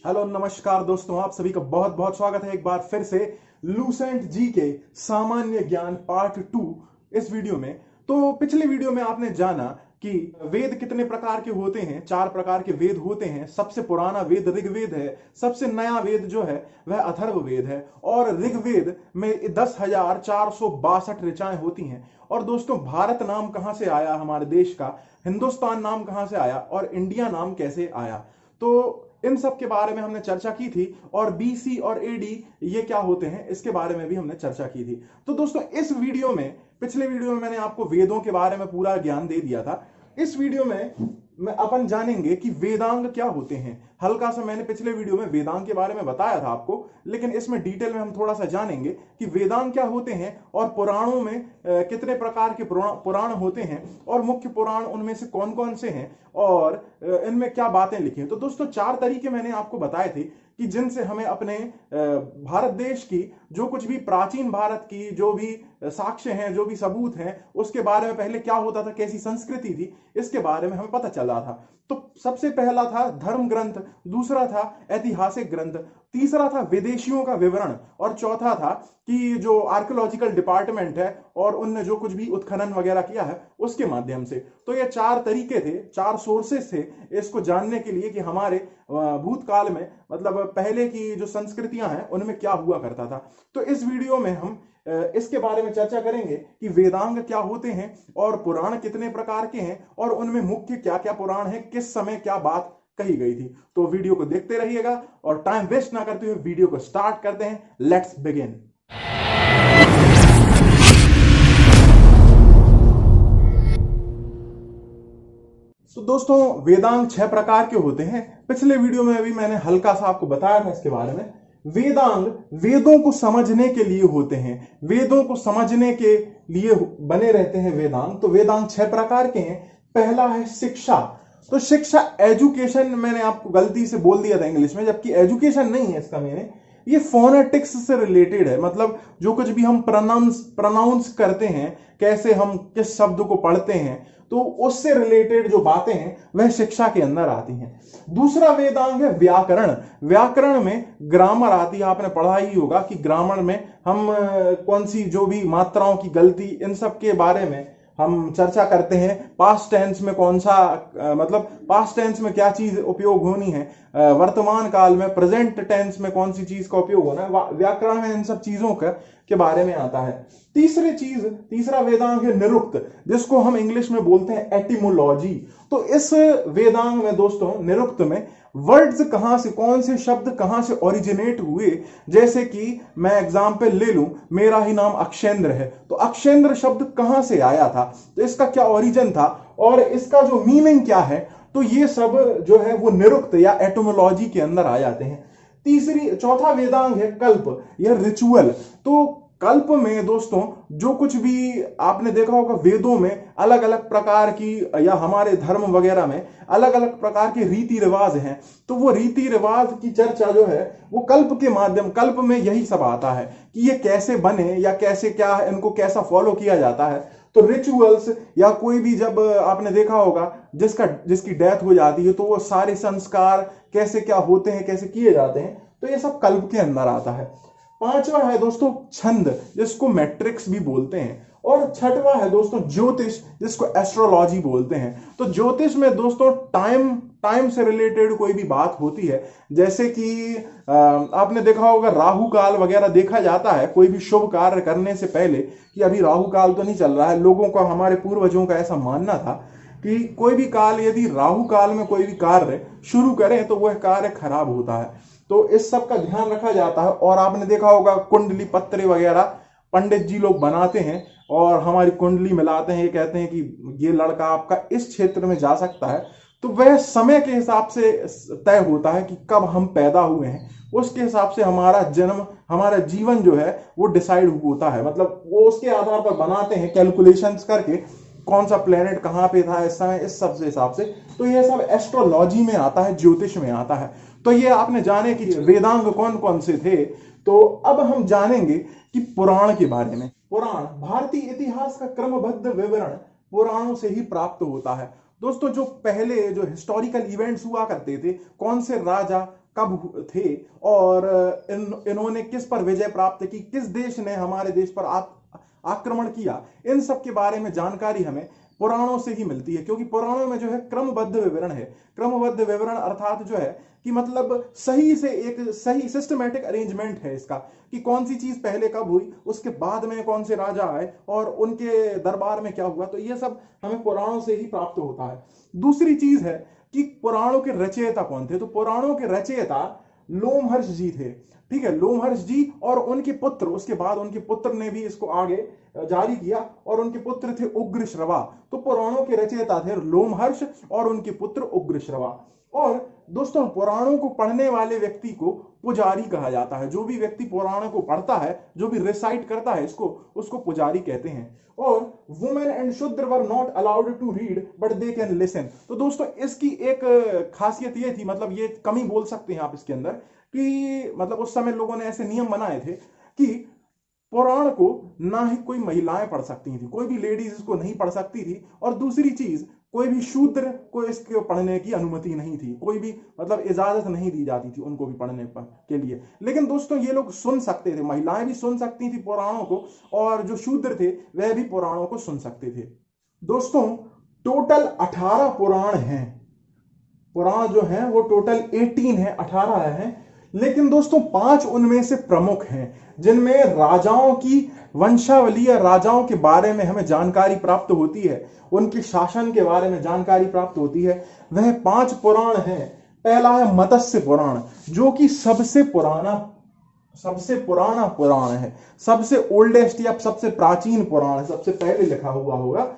Hello नमस्कार दोस्तों, आप सभी का बहुत बहुत स्वागत है एक बार फिर से लूसेंट जी के सामान्य ज्ञान पार्ट 2 इस वीडियो में। तो पिछले वीडियो में आपने जाना कि वेद कितने प्रकार के होते हैं। 4 प्रकार के वेद होते हैं। सबसे पुराना वेद ऋग्वेद है। सबसे नया वेद जो है वह अथर्ववेद है। और ऋग्वेद में 10,462 ऋचाएं होती हैं। और दोस्तों, भारत नाम कहां से आया, हमारे देश का हिंदुस्तान नाम कहां से आया और इंडिया नाम कैसे आया, तो इन सब के बारे में हमने चर्चा की थी। और बीसी और एडी ये क्या होते हैं इसके बारे में भी हमने चर्चा की थी। तो दोस्तों, इस वीडियो में, पिछले वीडियो में मैंने आपको वेदों के बारे में पूरा ज्ञान दे दिया था। इस वीडियो में अपन जानेंगे कि वेदांग क्या होते हैं। हल्का सा मैंने पिछले वीडियो में वेदांग के बारे में बताया था आपको, लेकिन इसमें डिटेल में हम थोड़ा सा जानेंगे कि वेदांग क्या होते हैं और पुराणों में कितने प्रकार के पुराण होते हैं और मुख्य पुराण उनमें से कौन कौन से हैं और इनमें क्या बातें लिखी हैं। तो दोस्तों, 4 तरीके मैंने आपको बताए थे कि जिनसे हमें अपने भारत देश की जो कुछ भी प्राचीन भारत की जो भी साक्ष्य हैं, जो भी सबूत हैं, उसके बारे में पहले क्या होता था, कैसी संस्कृति थी, इसके बारे में हमें पता चला था। तो सबसे पहला था धर्म ग्रंथ, दूसरा था ऐतिहासिक ग्रंथ, तीसरा था विदेशियों का विवरण और चौथा था कि जो आर्कियोलॉजिकल डिपार्टमेंट है और उनने जो कुछ भी उत्खनन वगैरह किया है उसके माध्यम से। तो ये 4 तरीके थे, 4 सोर्सेस थे इसको जानने के लिए कि हमारे भूतकाल में, मतलब पहले की जो संस्कृतियां हैं उनमें क्या हुआ करता था। तो इस वीडियो में हम इसके बारे में चर्चा करेंगे कि वेदांग क्या होते हैं और पुराण कितने प्रकार के हैं और उनमें मुख्य क्या क्या पुराण हैं, किस समय क्या बात कही गई थी। तो वीडियो को देखते रहिएगा और टाइम वेस्ट ना करते हुए वीडियो को स्टार्ट करते हैं। Let's begin. तो दोस्तों, वेदांग 6 प्रकार के होते हैं। पिछले वीडियो में भी मैंने हल्का सा आपको बताया था इसके बारे में। वेदांग वेदों को समझने के लिए होते हैं, वेदों को समझने के लिए बने रहते हैं वेदांग। तो वेदांग 6 प्रकार के हैं। पहला है शिक्षा। तो शिक्षा, एजुकेशन मैंने आपको गलती से बोल दिया था इंग्लिश में, जबकि एजुकेशन नहीं है इसका मीनिंग। ये फोनेटिक्स से रिलेटेड है, मतलब जो कुछ भी हम प्रोनाउंस करते हैं, कैसे हम किस शब्द को पढ़ते हैं, तो उससे रिलेटेड जो बातें हैं वह शिक्षा के अंदर आती हैं। दूसरा वेदांग है व्याकरण। व्याकरण में ग्रामर आती है। आपने पढ़ा ही होगा कि ग्रामर में हम कौन सी जो भी मात्राओं की गलती, इन सब के बारे में हम चर्चा करते हैं। पास्ट टेंस में कौन सा, मतलब पास्ट टेंस में क्या चीज उपयोग होनी है, वर्तमान काल में प्रेजेंट टेंस में कौन सी चीज का उपयोग होना है, व्याकरण में इन सब चीजों के बारे में आता है। तीसरा वेदांग है निरुक्त, जिसको हम इंग्लिश में बोलते हैं एटिमोलॉजी। तो इस वेदांग में दोस्तों, निरुक्त में वर्ड्स कहां से, कौन से शब्द कहां से ओरिजिनेट हुए, जैसे कि मैं एग्जांपल ले लूं, मेरा ही नाम अक्षेंद्र है, तो अक्षेंद्र शब्द कहां से आया था, तो इसका क्या ओरिजिन था और इसका जो मीनिंग क्या है, तो ये सब जो है वो निरुक्त या एटिमोलॉजी के अंदर आ जाते हैं। चौथा वेदांग है कल्प या रिचुअल। तो कल्प में दोस्तों, जो कुछ भी आपने देखा होगा वेदों में अलग अलग प्रकार की, या हमारे धर्म वगैरह में अलग अलग प्रकार के रीति रिवाज हैं, तो वो रीति रिवाज की चर्चा जो है वो कल्प के माध्यम, कल्प में यही सब आता है कि ये कैसे बने या कैसे, क्या इनको कैसा फॉलो किया जाता है। तो रिचुअल्स, या कोई भी, जब आपने देखा होगा जिसकी डेथ हो जाती है, तो वो सारे संस्कार कैसे क्या होते हैं, कैसे किए जाते हैं, तो ये सब कल्प के अंदर आता है। 5वां है दोस्तों छंद, जिसको मैट्रिक्स भी बोलते हैं। और 6वां है दोस्तों ज्योतिष, जिसको एस्ट्रोलॉजी बोलते हैं। तो ज्योतिष में दोस्तों टाइम से रिलेटेड कोई भी बात होती है, जैसे कि आपने देखा होगा राहु काल वगैरह देखा जाता है कोई भी शुभ कार्य करने से पहले, कि अभी राहु काल तो नहीं चल रहा है। लोगों का, हमारे पूर्वजों का ऐसा मानना था कि कोई भी काल, यदि राहु काल में कोई भी कार्य शुरू करें तो वह कार्य खराब होता है। तो इस सब का ध्यान रखा जाता है। और आपने देखा होगा कुंडली पत्र वगैरह पंडित जी लोग बनाते हैं और हमारी कुंडली मिलाते हैं, ये कहते हैं कि ये लड़का आपका इस क्षेत्र में जा सकता है। तो वह समय के हिसाब से तय होता है कि कब हम पैदा हुए हैं, उसके हिसाब से हमारा जन्म, हमारा जीवन जो है वो डिसाइड होता है। मतलब वो उसके आधार पर बनाते हैं कैलकुलेशंस करके, कौन सा प्लेनेट कहां पे था इस समय, इस सब से हिसाब से। तो ये सब एस्ट्रोलॉजी में आता है, ज्योतिष में आता है। तो ये आपने जाने कि वेदांग कौन कौन से थे। तो अब हम जानेंगे कि पुराण के बारे में। पुराण भारतीय इतिहास का क्रमबद्ध विवरण पुराणों से ही प्राप्त होता है। दोस्तों, जो पहले जो हिस्टोरिकल इवेंट्स हुआ करते थे, कौन से राजा कब थे और इन्होंने किस पर विजय प्राप्त की, किस देश ने हमारे देश पर आक्रमण किया, इन सब के बारे में जानकारी हमें पुराणों से ही मिलती है। क्योंकि पुराणों में जो है क्रमबद्ध विवरण है। क्रमबद्ध विवरण अर्थात जो है कि मतलब सही से एक सही सिस्टमेटिक अरेंजमेंट है इसका, कि कौन सी चीज पहले कब हुई, उसके बाद में कौन से राजा आए और उनके दरबार में क्या हुआ। तो ये सब हमें पुराणों से ही प्राप्त होता है। दूसरी चीज है कि पुराणों के रचयिता कौन थे। तो पुराणों के रचयिता लोमहर्ष जी थे। ठीक है, लोमहर्ष जी और उनके पुत्र, उसके बाद उनके पुत्र ने भी इसको आगे जारी किया और उनके पुत्र थे उग्र श्रवा। तो पुराणों के रचयिता थे लोमहर्ष और उनके पुत्र उग्र श्रवा। और दोस्तों पुराणों को पढ़ने वाले व्यक्ति को पुजारी कहा जाता है। जो भी व्यक्ति पुराणों को पढ़ता है, जो भी रिसाइट करता है इसको, उसको पुजारी कहते हैं। और women and Shudra were not allowed to read but they can listen. तो दोस्तों इसकी एक खासियत ये थी, मतलब ये कमी बोल सकते हैं आप इसके अंदर, कि मतलब उस समय लोगों ने ऐसे नियम बनाए थे कि पुराण को ना ही कोई महिलाएं पढ़ सकती थी, कोई भी लेडीज इसको नहीं पढ़ सकती थी। और दूसरी चीज, कोई भी शूद्र को इसको पढ़ने की अनुमति नहीं थी, कोई भी मतलब इजाजत नहीं दी जाती थी उनको भी पढ़ने के लिए। लेकिन दोस्तों ये लोग सुन सकते थे, महिलाएं भी सुन सकती थी पुराणों को, और जो शूद्र थे वह भी पुराणों को सुन सकते थे। दोस्तों टोटल 18 पुराण हैं। पुराण जो है वो टोटल 18 है, 18 है। लेकिन दोस्तों 5 उनमें से प्रमुख हैं, जिनमें राजाओं की वंशावली या राजाओं के बारे में हमें जानकारी प्राप्त होती है, उनके शासन के बारे में जानकारी प्राप्त होती है। वह 5 पुराण हैं। पहला है मत्स्य पुराण, जो कि सबसे पुराना पुराण है, सबसे ओल्डेस्ट या सबसे प्राचीन पुराण है, सबसे पहले लिखा हुआ होगा।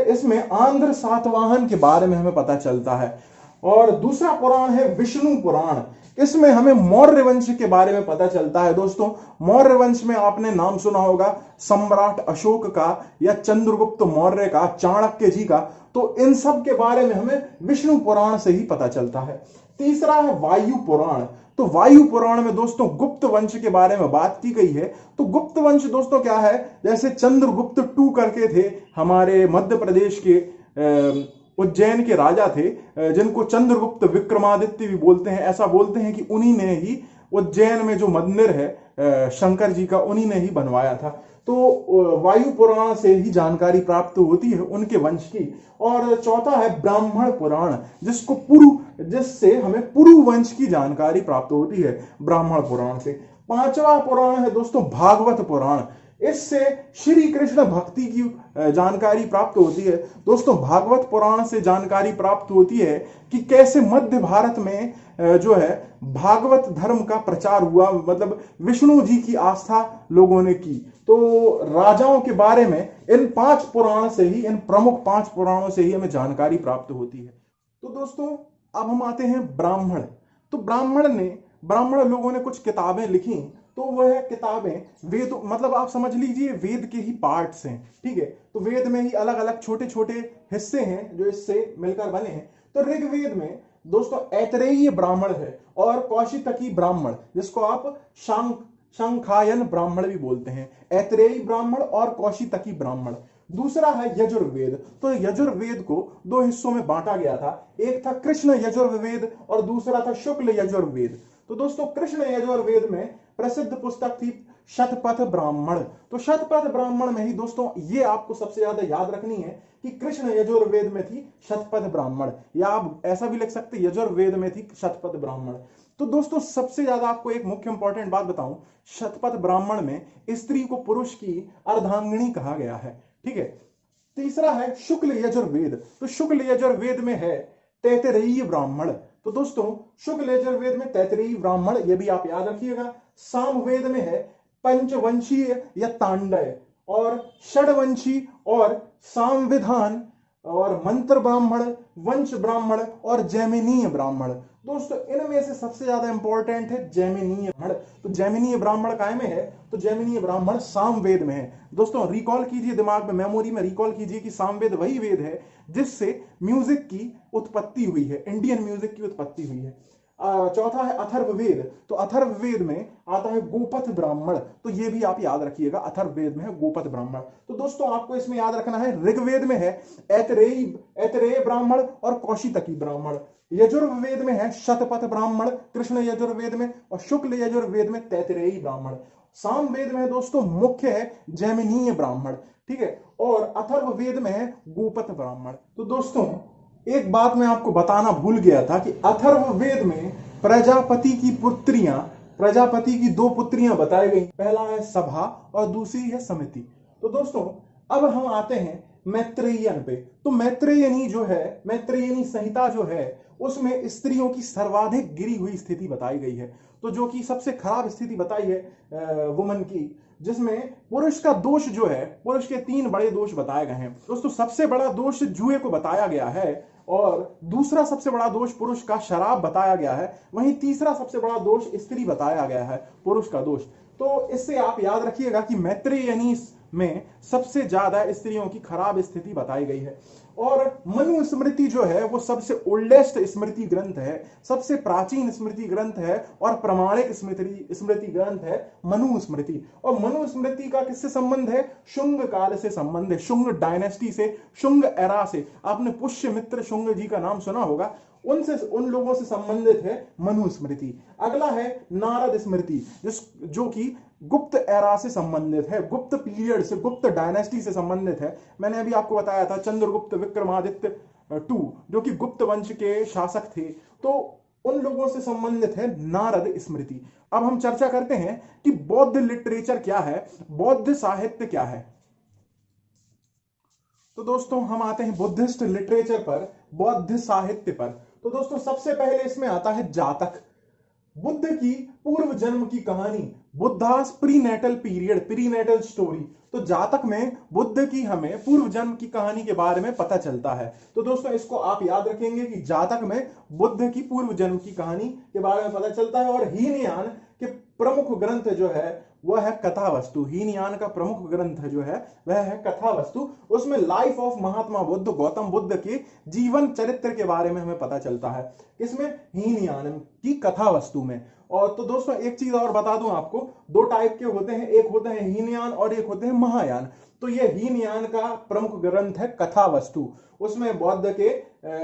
इसमें आंध्र सातवाहन के बारे में हमें पता चलता है। और दूसरा पुराण है विष्णु पुराण। इसमें हमें मौर्य वंश के बारे में पता चलता है। दोस्तों मौर्य वंश में आपने नाम सुना होगा सम्राट अशोक का या चंद्रगुप्त मौर्य का, चाणक्य जी का। तो इन सब के बारे में हमें विष्णु पुराण से ही पता चलता है। तीसरा है वायु पुराण। तो वायु पुराण में दोस्तों गुप्त वंश के बारे में बात की गई है। तो गुप्त वंश दोस्तों क्या है, जैसे चंद्रगुप्त टू करके थे हमारे मध्य प्रदेश के उज्जैन के राजा थे, जिनको चंद्रगुप्त विक्रमादित्य भी बोलते हैं। ऐसा बोलते हैं कि उन्हीं ने ही उज्जैन में जो मंदिर है शंकर जी का, उन्हीं ने ही बनवाया था। तो वायु पुराण से ही जानकारी प्राप्त होती है उनके वंश की। और चौथा है ब्राह्मण पुराण, जिससे हमें पुरु वंश की जानकारी प्राप्त होती है ब्राह्मण पुराण से। पांचवा पुराण है दोस्तों भागवत पुराण। इससे श्री कृष्ण भक्ति की जानकारी प्राप्त होती है। दोस्तों भागवत पुराण से जानकारी प्राप्त होती है कि कैसे मध्य भारत में जो है भागवत धर्म का प्रचार हुआ, मतलब विष्णु जी की आस्था लोगों ने की। तो राजाओं के बारे में इन 5 पुराण से ही, इन प्रमुख 5 पुराणों से ही हमें जानकारी प्राप्त होती है। तो दोस्तों अब हम आते हैं ब्राह्मण। तो ब्राह्मण लोगों ने कुछ किताबें लिखी। तो वह किताबें वेद, मतलब आप समझ लीजिए वेद के ही पार्ट्स हैं। ठीक है, तो वेद में ही अलग अलग छोटे छोटे हिस्से हैं जो इससे मिलकर बने हैं। तो ऋग्वेद में दोस्तों ऐतरेयी ब्राह्मण है और कौशितकी ब्राह्मण, जिसको आप शंखायन ब्राह्मण भी बोलते हैं। ऐतरेयी ब्राह्मण और कौशितकी ब्राह्मण। दूसरा है यजुर्वेद। तो यजुर्वेद को 2 हिस्सों में बांटा गया था। एक था कृष्ण यजुर्वेद और दूसरा था शुक्ल यजुर्वेद। तो दोस्तों कृष्ण यजुर्वेद में प्रसिद्ध पुस्तक थी शतपथ ब्राह्मण। तो शतपथ ब्राह्मण में ही दोस्तों ये आपको सबसे ज्यादा याद रखनी है कि कृष्ण यजुर्वेद में थी शतपथ ब्राह्मण, या आप ऐसा भी लिख सकते यजुर्वेद में थी शतपथ ब्राह्मण। तो दोस्तों सबसे ज्यादा आपको एक मुख्य इंपॉर्टेंट बात बताऊं, शतपथ ब्राह्मण में स्त्री को पुरुष की अर्धांगिनी कहा गया है। ठीक है, तीसरा है शुक्ल यजुर्वेद। तो शुक्ल यजुर्वेद में है तैतरेयी ब्राह्मण। तो दोस्तों शुक्ल यजुर्वेद में तैतरेयी ब्राह्मण, ये भी आप याद रखिएगा। सामवेद में है पंचवंशीय या तांडय, और षडवंशी और सामविधान, और मंत्र ब्राह्मण, वंश ब्राह्मण और जैमिनीय ब्राह्मण। दोस्तों इनमें से सबसे ज्यादा इंपॉर्टेंट है जैमिनीय ब्राह्मण। तो जैमिनीय ब्राह्मण काय में है, तो जैमिनीय ब्राह्मण सामवेद में है। दोस्तों रिकॉल कीजिए, दिमाग में मेमोरी में रिकॉल कीजिए कि सामवेद वही वेद है जिससे म्यूजिक की उत्पत्ति हुई है, इंडियन म्यूजिक की उत्पत्ति हुई है। चौथा है अथर्ववेद। तो अथर्ववेद में आता है गोपथ ब्राह्मण। तो ये भी आप याद रखिएगा, अथर्ववेद में है गोपथ ब्राह्मण। तो दोस्तों आपको इसमें याद रखना है ऋग्वेद में है ऐतरेय ब्राह्मण और कौशितकी ब्राह्मण। यजुर्वेद में है शतपथ ब्राह्मण कृष्ण यजुर्वेद में, और शुक्ल यजुर्वेद में तैतरेयी ब्राह्मण। सामवेद में दोस्तों मुख्य है जैमिनीय ब्राह्मण, ठीक है, और अथर्ववेद में है गोपथ ब्राह्मण। तो दोस्तों एक बात मैं आपको बताना भूल गया था कि अथर्ववेद में प्रजापति की पुत्रियां, प्रजापति की दो पुत्रियां बताई गई, पहला है सभा और दूसरी है समिति। तो दोस्तों अब हम आते हैं मैत्रेयन पे। तो मैत्रेयनी जो है, मैत्रेयनी संहिता जो है, उसमें स्त्रियों की सर्वाधिक गिरी हुई स्थिति बताई गई है। तो जो कि सबसे खराब स्थिति बताई है वुमन की, जिसमें पुरुष का दोष जो है, पुरुष के 3 बड़े दोष बताए गए हैं। दोस्तों सबसे बड़ा दोष जुए को बताया गया है, और दूसरा सबसे बड़ा दोष पुरुष का शराब बताया गया है। वहीं तीसरा सबसे बड़ा दोष स्त्री बताया गया है, पुरुष का दोष। तो इससे आप याद रखिएगा कि मैत्रेयनी में सबसे ज्यादा स्त्रियों की खराब स्थिति बताई गई है। और मनुस्मृति जो है वो सबसे ओल्डेस्ट स्मृति ग्रंथ है, सबसे प्राचीन स्मृति ग्रंथ है और प्रमाणिक स्मृति ग्रंथ है मनुस्मृति। और मनुस्मृति का किससे संबंध है? शुंग काल से संबंध है, शुंग डायनेस्टी से, शुंग एरा से। आपने पुष्यमित्र शुंग जी का नाम सुना होगा, उन लोगों से संबंधित है मनुस्मृति। अगला है नारद स्मृति, जो कि गुप्त एरा से संबंधित है, गुप्त पीरियड से, गुप्त डायनेस्टी से संबंधित है। मैंने अभी आपको बताया था चंद्रगुप्त विक्रमादित्य टू, जो कि गुप्त वंश के शासक थे। तो उन लोगों से संबंधित है नारद स्मृति। अब हम चर्चा करते हैं कि बौद्ध लिटरेचर क्या है, बौद्ध साहित्य क्या है। तो दोस्तों हम आते हैं बुद्धिस्ट लिटरेचर पर, बौद्ध साहित्य पर। तो दोस्तों सबसे पहले इसमें आता है जातक, बुद्ध की पूर्व जन्म की कहानी, Buddhas prenatal period, prenatal story. तो जातक में बुद्ध की हमें पूर्व जन्म की कहानी के बारे में पता चलता है। तो दोस्तों इसको आप याद रखेंगे कि जातक में बुद्ध की पूर्व जन्म की कहानी के बारे में पता चलता है। और हीनयान के प्रमुख ग्रंथ जो है वह है कथा वस्तु। हीनयान का प्रमुख ग्रंथ जो है वह है कथा वस्तु। उसमें लाइफ ऑफ महात्मा बुद्ध, गौतम बुद्ध के जीवन चरित्र के बारे में हमें पता चलता है। इसमें हीनयान की कथा वस्तु में। और तो दोस्तों एक चीज और बता दूं आपको, 2 टाइप के होते हैं, एक होते हैं हीनयान और एक होते हैं महायान। तो ये हीनयान का प्रमुख ग्रंथ है कथा वस्तु, उसमें बौद्ध के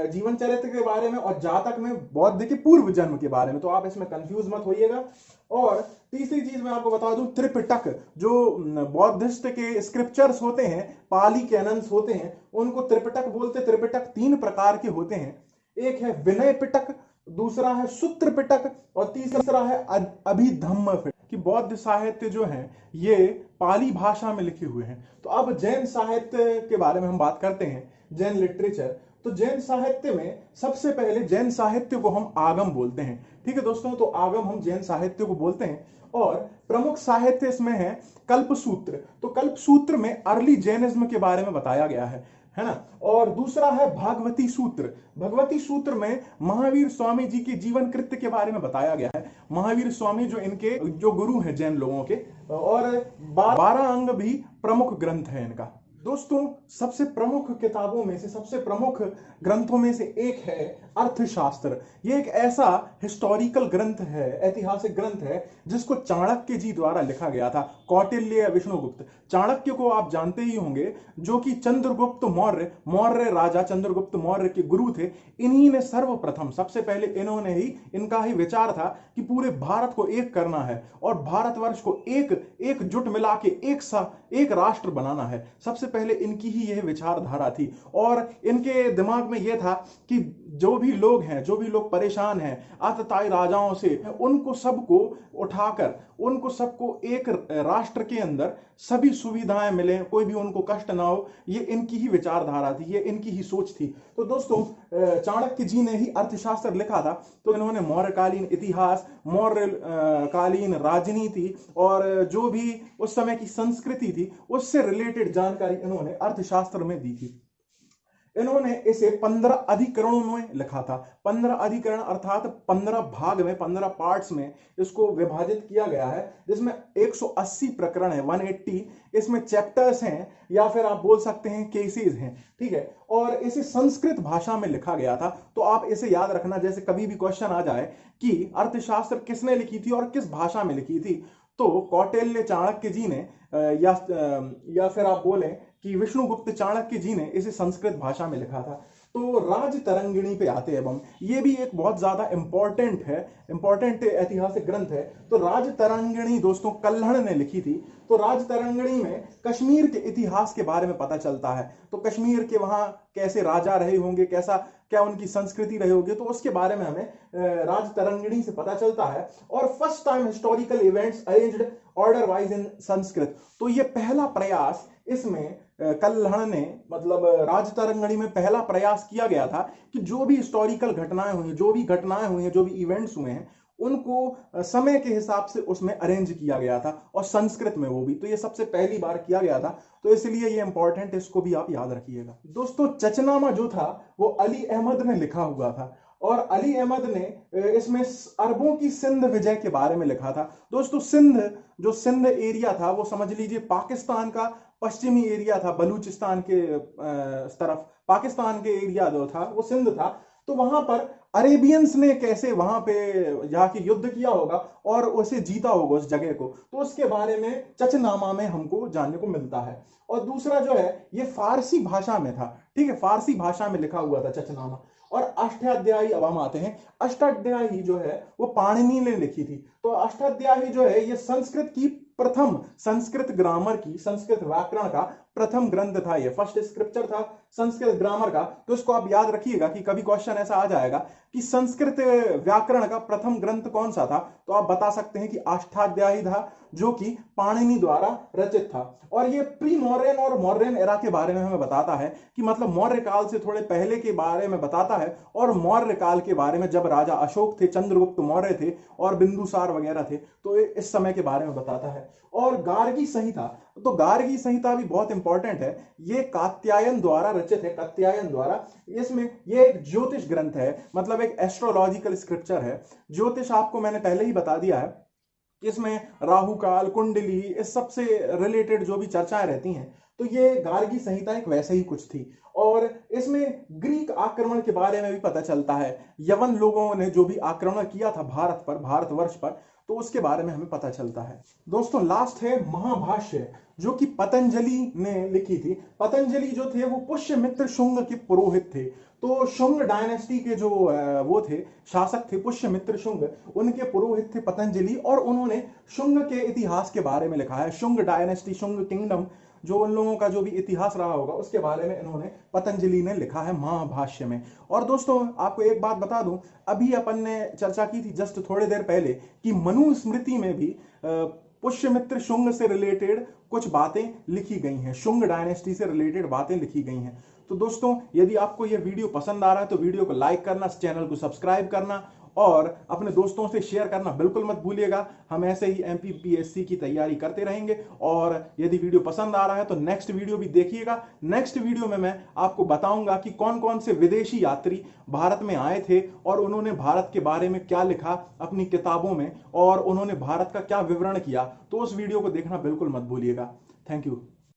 जीवन चरित्र के बारे में, और जातक में बौद्ध के पूर्व जन्म के बारे में। तो आप इसमें कंफ्यूज मत होइएगा। और तीसरी चीज मैं आपको बता दूं, त्रिपिटक, जो बौद्धिस्ट के स्क्रिप्चर्स होते हैं, पाली कैनन्स होते हैं, उनको त्रिपिटक बोलते। त्रिपिटक 3 प्रकार के होते हैं, एक है विनय पिटक, दूसरा है सूत्र पिटक, और तीसरा है अभिधम्म पिटक। कि बौद्ध साहित्य जो है ये पाली भाषा में लिखे हुए हैं। तो अब जैन साहित्य के बारे में हम बात करते हैं, जैन लिटरेचर। तो जैन साहित्य में सबसे पहले जैन साहित्य को हम आगम बोलते हैं, ठीक है दोस्तों। तो आगम हम जैन साहित्य को बोलते हैं। और प्रमुख साहित्य इसमें है कल्पसूत्र। तो कल्पसूत्र में अर्ली जैनिज्म के बारे में बताया गया है ना। और दूसरा है भागवती सूत्र। भगवती सूत्र में महावीर स्वामी जी के जीवन कृत्य के बारे में बताया गया है। महावीर स्वामी जो इनके जो गुरु हैं जैन लोगों के, और 12 अंग भी प्रमुख ग्रंथ है इनका। दोस्तों सबसे प्रमुख किताबों में से, सबसे प्रमुख ग्रंथों में से एक है अर्थशास्त्र। ये एक ऐसा हिस्टोरिकल ग्रंथ है, ऐतिहासिक ग्रंथ है, जिसको चाणक्य जी द्वारा लिखा गया था। कौटिल्य या विष्णुगुप्त, चाणक्य को आप जानते ही होंगे, जो कि चंद्रगुप्त मौर्य, मौर्य राजा चंद्रगुप्त मौर्य के गुरु थे। इन्हीं ने सर्वप्रथम, सबसे पहले इन्होंने ही, इनका ही विचार था कि पूरे भारत को एक करना है और भारतवर्ष को एकजुट मिला के एक राष्ट्र बनाना है। सबसे पहले इनकी ही यह विचारधारा थी। और इनके दिमाग में यह था कि जो भी लोग हैं, जो भी लोग परेशान हैं आतताई राजाओं से, उनको सबको उठाकर, उनको सबको एक राष्ट्र के अंदर सभी सुविधाएं मिले, कोई भी उनको कष्ट ना हो। ये इनकी ही विचारधारा थी, ये इनकी ही सोच थी। तो दोस्तों चाणक्य जी ने ही अर्थशास्त्र लिखा था। तो इन्होंने मौर्यकालीन इतिहास, मौर्य कालीन राजनीति और जो भी उस समय की संस्कृति थी उससे रिलेटेड जानकारी इन्होंने अर्थशास्त्र में दी थी। इन्होंने इसे 15 अधिकरणों में लिखा था। 15 अधिकरण अर्थात 15 भाग में, 15 पार्ट्स में इसको विभाजित किया गया है, जिसमें 180 प्रकरण है, 180 इसमें चैप्टर्स हैं, या फिर आप बोल सकते हैं केसेस हैं, ठीक है। और इसे संस्कृत भाषा में लिखा गया था। तो आप इसे याद रखना, जैसे कभी भी क्वेश्चन आ जाए कि अर्थशास्त्र किसने लिखी थी और किस भाषा में लिखी थी, तो कौटिल्य चाणक्य जी ने, या फिर आप बोलें कि विष्णुगुप्त चाणक्य जी ने इसे संस्कृत भाषा में लिखा था। तो राजतरंगिणी पे आते हैं हम। ये भी एक बहुत ज्यादा इंपॉर्टेंट ऐतिहासिक ग्रंथ है। तो राजतरंगिणी दोस्तों कल्हड़ ने लिखी थी। तो राजतरंगिणी में कश्मीर के इतिहास के बारे में पता चलता है। तो कश्मीर के वहां कैसे राजा रहे होंगे, कैसा क्या उनकी संस्कृति रही होगी, तो उसके बारे में हमें राजतरंगिणी से पता चलता है। और first time historical events arranged order wise इन संस्कृत। तो ये पहला प्रयास इसमें कल्हड़ ने मतलब राजतरंगिणी में पहला प्रयास किया गया था कि जो भी हिस्टोरिकल घटनाएं हुई, जो भी इवेंट्स हुए हैं, उनको समय के हिसाब से उसमें अरेंज किया गया था और संस्कृत में वो भी। तो ये सबसे पहली बार किया गया था, तो इसलिए ये इंपॉर्टेंट है, इसको भी आप याद रखिएगा। दोस्तों चचनामा जो था वो अली अहमद ने लिखा हुआ था और अली अहमद ने इसमें अरबों की सिंध विजय के बारे में लिखा था। दोस्तों सिंध एरिया था वो समझ लीजिए पाकिस्तान का पश्चिमी एरिया था, बलूचिस्तान के तरफ पाकिस्तान के एरिया जो था वो सिंध था। तो वहां पर अरेबियंस ने कैसे वहां पे जाके युद्ध किया होगा और उसे जीता होगा उस जगह को, तो उसके बारे में चचनामा में हमको जानने को मिलता है। और दूसरा जो है ये फारसी भाषा में था, ठीक है, फारसी भाषा में लिखा हुआ था चचनामा। और अष्टाध्यायी, अब हम आते हैं, अष्टाध्यायी जो है वो पाणिनि ने लिखी थी। तो अष्टाध्यायी जो है ये संस्कृत ग्रामर की, संस्कृत व्याकरण का प्रथम ग्रंथ था, ये फर्स्ट स्क्रिप्चर था संस्कृत ग्रामर का। तो इसको आप याद रखिएगा कि कभी क्वेश्चन ऐसा आ जाएगा कि संस्कृत व्याकरण का प्रथम ग्रंथ कौन सा था, तो आप बता सकते हैं कि अष्टाध्यायी था, जो कि पाणिनि द्वारा रचित था। और ये प्री मौर्यन और मौर्यन एरा के बारे में हमें बताता है कि मतलब मौर्य काल से थोड़े पहले के बारे में बताता है, और मौर्य काल के बारे में जब राजा अशोक थे, चंद्रगुप्त मौर्य थे और बिंदुसार वगैरह थे, तो इस समय के बारे में बताता है। और गार्गी संहिता, तो गार्गी संहिता भी बहुत इंपॉर्टेंट है, ये कात्यायन द्वारा रचित है, कात्यायन द्वारा। इसमें ये एक ज्योतिष ग्रंथ है, मतलब एक एस्ट्रोलॉजिकल स्क्रिप्चर है। ज्योतिष आपको मैंने पहले ही बता दिया है, इसमें राहु काल, कुंडली, इस सब से रिलेटेड जो भी चर्चाएं रहती हैं, तो ये गार्गी संहिता एक वैसे ही कुछ थी। और इसमें ग्रीक आक्रमण के बारे में भी पता चलता है, यवन लोगों ने जो भी आक्रमण किया था भारतवर्ष पर, तो उसके बारे में हमें पता चलता है। दोस्तों लास्ट है महाभाष्य, जो कि पतंजलि ने लिखी थी। पतंजलि जो थे वो पुष्यमित्र शुंग के पुरोहित थे। तो शुंग डायनेस्टी के जो वो थे शासक थे, पुष्यमित्र शुंग, उनके पुरोहित थे पतंजलि, और उन्होंने शुंग के इतिहास के बारे में लिखा है। शुंग डायनेस्टी, शुंग किंगडम, जो उन लोगों का जो भी इतिहास रहा होगा उसके बारे में इन्होंने, पतंजलि ने लिखा है महाभाष्य में। और दोस्तों आपको एक बात बता दूं, अभी अपन ने चर्चा की थी जस्ट थोड़ी देर पहले कि मनुस्मृति में भी पुष्यमित्र शुंग से रिलेटेड कुछ बातें लिखी गई हैं, शुंग डायनेस्टी से रिलेटेड बातें लिखी गई हैं। तो दोस्तों यदि आपको यह वीडियो पसंद आ रहा है तो वीडियो को लाइक करना, चैनल को सब्सक्राइब करना और अपने दोस्तों से शेयर करना बिल्कुल मत भूलिएगा। हम ऐसे ही एमपीपीएससी की तैयारी करते रहेंगे। और यदि वीडियो पसंद आ रहा है तो नेक्स्ट वीडियो भी देखिएगा। नेक्स्ट वीडियो में मैं आपको बताऊंगा कि कौन कौन से विदेशी यात्री भारत में आए थे और उन्होंने भारत के बारे में क्या लिखा अपनी किताबों में, और उन्होंने भारत का क्या विवरण किया। तो उस वीडियो को देखना बिल्कुल मत भूलिएगा। Thank you.